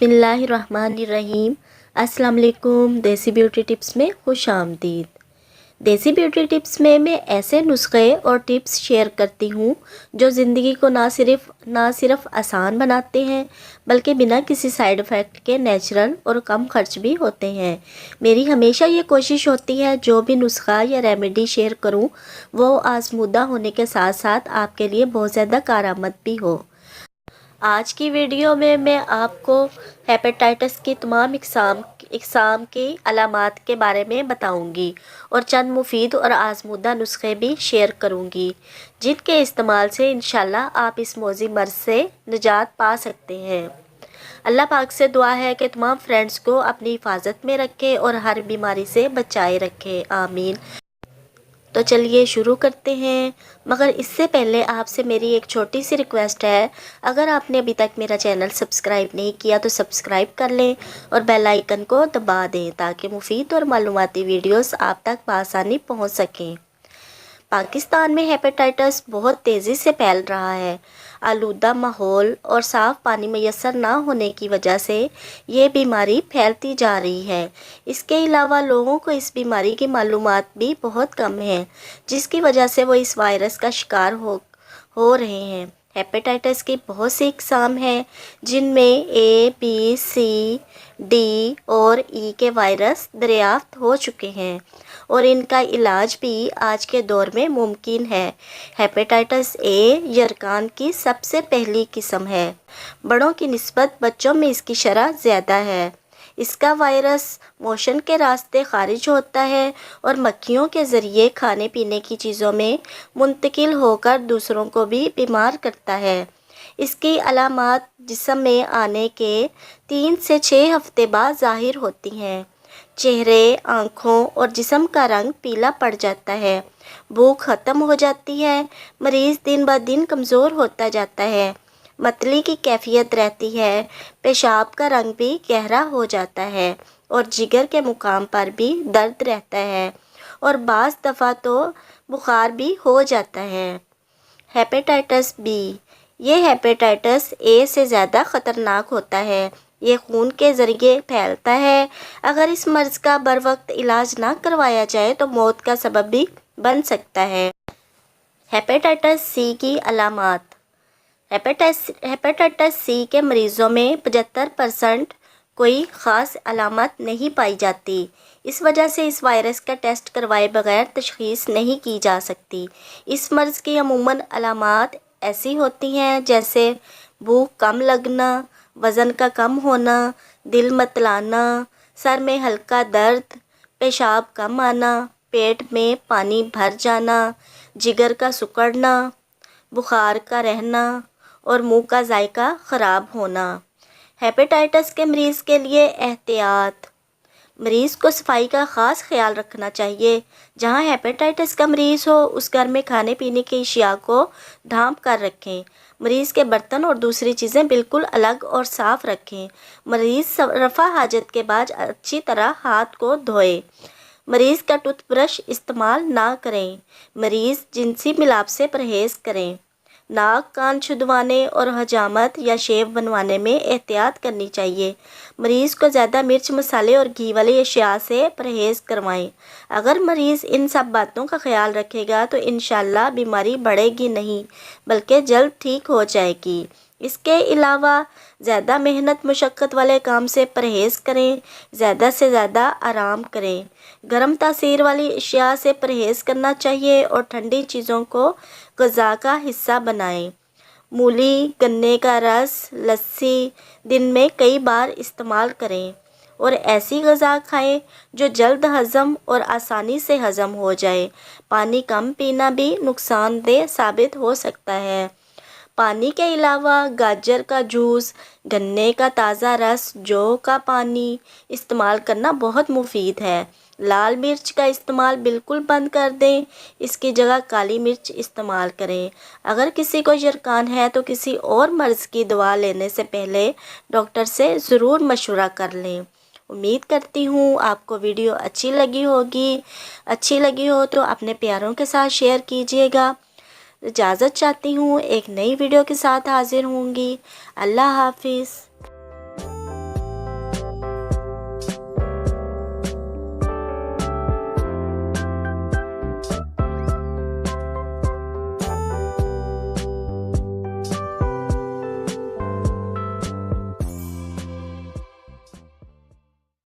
बिस्मिल्लाहिर्रहमानिर्रहीम। अस्सलाम वालेकुम। देसी ब्यूटी टिप्स में खुश आमदीद। देसी ब्यूटी टिप्स में मैं ऐसे नुस्खे और टिप्स शेयर करती हूँ जो ज़िंदगी को ना सिर्फ आसान बनाते हैं बल्कि बिना किसी साइड इफ़ेक्ट के नेचुरल और कम खर्च भी होते हैं। मेरी हमेशा ये कोशिश होती है जो भी नुस्खा या रेमेडी शेयर करूँ वो आजमूदा होने के साथ साथ आपके लिए बहुत ज़्यादा कारआमद भी हो। आज की वीडियो में मैं आपको हेपेटाइटिस की तमाम इकसाम की अलामात के बारे में बताऊंगी और चंद मुफीद और आजमूदा नुस्खे भी शेयर करूंगी जिनके इस्तेमाल से इंशाल्लाह आप इस मौजी मर्ज से निजात पा सकते हैं। अल्लाह पाक से दुआ है कि तमाम फ्रेंड्स को अपनी हिफाजत में रखे और हर बीमारी से बचाए रखे, आमीन। तो चलिए शुरू करते हैं, मगर इससे पहले आपसे मेरी एक छोटी सी रिक्वेस्ट है। अगर आपने अभी तक मेरा चैनल सब्सक्राइब नहीं किया तो सब्सक्राइब कर लें और बेल आइकन को दबा दें ताकि मुफीद और मालूमाती वीडियोस आप तक बआसानी पहुंच सकें। पाकिस्तान में हेपेटाइटिस बहुत तेज़ी से फैल रहा है। आलूदा माहौल और साफ़ पानी मैसर ना होने की वजह से ये बीमारी फैलती जा रही है। इसके अलावा लोगों को इस बीमारी की मालूमात भी बहुत कम है, जिसकी वजह से वो इस वायरस का शिकार हो रहे हैं। हेपेटाइटिस की बहुत सी इकसाम हैं जिनमें ए, बी, सी, डी और ई के वायरस दरियाफ्त हो चुके हैं और इनका इलाज भी आज के दौर में मुमकिन है। हेपेटाइटिस ए यरकान की सबसे पहली किस्म है। बड़ों की निस्बत बच्चों में इसकी शरह ज़्यादा है। इसका वायरस मोशन के रास्ते खारिज होता है और मक्खियों के ज़रिए खाने पीने की चीज़ों में मुंतकिल होकर दूसरों को भी बीमार करता है। इसकी अलामात जिस्म में आने के 3 से 6 हफ्ते बाद ज़ाहिर होती हैं। चेहरे, आँखों और जिस्म का रंग पीला पड़ जाता है, भूख ख़त्म हो जाती है, मरीज़ दिन ब दिन कमज़ोर होता जाता है, मतली की कैफियत रहती है, पेशाब का रंग भी गहरा हो जाता है और जिगर के मुकाम पर भी दर्द रहता है और बाज़ दफ़ा तो बुखार भी हो जाता है। हेपेटाइटिस बी, ये हेपेटाइटिस ए से ज़्यादा ख़तरनाक होता है। ये खून के ज़रिए फैलता है। अगर इस मर्ज़ का बर वक्त इलाज ना करवाया जाए तो मौत का सबब भी बन सकता है। हेपेटाइटिस सी की अलामात। हेपेटाइटिस सी के मरीज़ों में 75% कोई ख़ास अलामत नहीं पाई जाती। इस वजह से इस वायरस का टेस्ट करवाए बगैर तशख़ीस नहीं की जा सकती। इस मर्ज़ की अमूमन अलामात ऐसी होती हैं जैसे भूख कम लगना, वज़न का कम होना, दिल मतलाना, सर में हल्का दर्द, पेशाब कम आना, पेट में पानी भर जाना, जिगर का सिकुड़ना, बुखार का रहना और मुंह का जायका ख़राब होना। हेपेटाइटिस के मरीज़ के लिए एहतियात। मरीज़ को सफाई का ख़ास ख्याल रखना चाहिए। जहां हेपेटाइटिस का मरीज़ हो उस घर में खाने पीने की अशिया को ढांप कर रखें। मरीज़ के बर्तन और दूसरी चीज़ें बिल्कुल अलग और साफ़ रखें। मरीज़ रफ़ा हाजत के बाद अच्छी तरह हाथ को धोए। मरीज़ का टूथब्रश इस्तेमाल ना करें। मरीज़ जिनसी मिलाप से परहेज़ करें। नाक कान छुदवाने और हजामत या शेव बनवाने में एहतियात करनी चाहिए। मरीज़ को ज़्यादा मिर्च मसाले और घी वाली अशिया से परहेज़ करवाएं। अगर मरीज़ इन सब बातों का ख्याल रखेगा तो इंशाल्लाह बीमारी बढ़ेगी नहीं बल्कि जल्द ठीक हो जाएगी। इसके अलावा ज़्यादा मेहनत मुशक्क़त वाले काम से परहेज़ करें। ज़्यादा से ज़्यादा आराम करें। गर्म तासीर वाली अशिया से परहेज़ करना चाहिए और ठंडी चीज़ों को ग़िज़ा का हिस्सा बनाएं। मूली, गन्ने का रस, लस्सी दिन में कई बार इस्तेमाल करें और ऐसी ग़िज़ा खाएं जो जल्द हज़म और आसानी से हज़म हो जाए। पानी कम पीना भी नुकसानदेह साबित हो सकता है। पानी के अलावा गाजर का जूस, गन्ने का ताज़ा रस, जौ का पानी इस्तेमाल करना बहुत मुफीद है। लाल मिर्च का इस्तेमाल बिल्कुल बंद कर दें। इसकी जगह काली मिर्च इस्तेमाल करें। अगर किसी को यरकान है तो किसी और मर्ज़ की दवा लेने से पहले डॉक्टर से ज़रूर मशवरा कर लें। उम्मीद करती हूँ आपको वीडियो अच्छी लगी होगी। अच्छी लगी हो तो अपने प्यारों के साथ शेयर कीजिएगा। इजाज़त चाहती हूँ, एक नई वीडियो के साथ हाजिर होंगी। अल्लाह हाफिज़।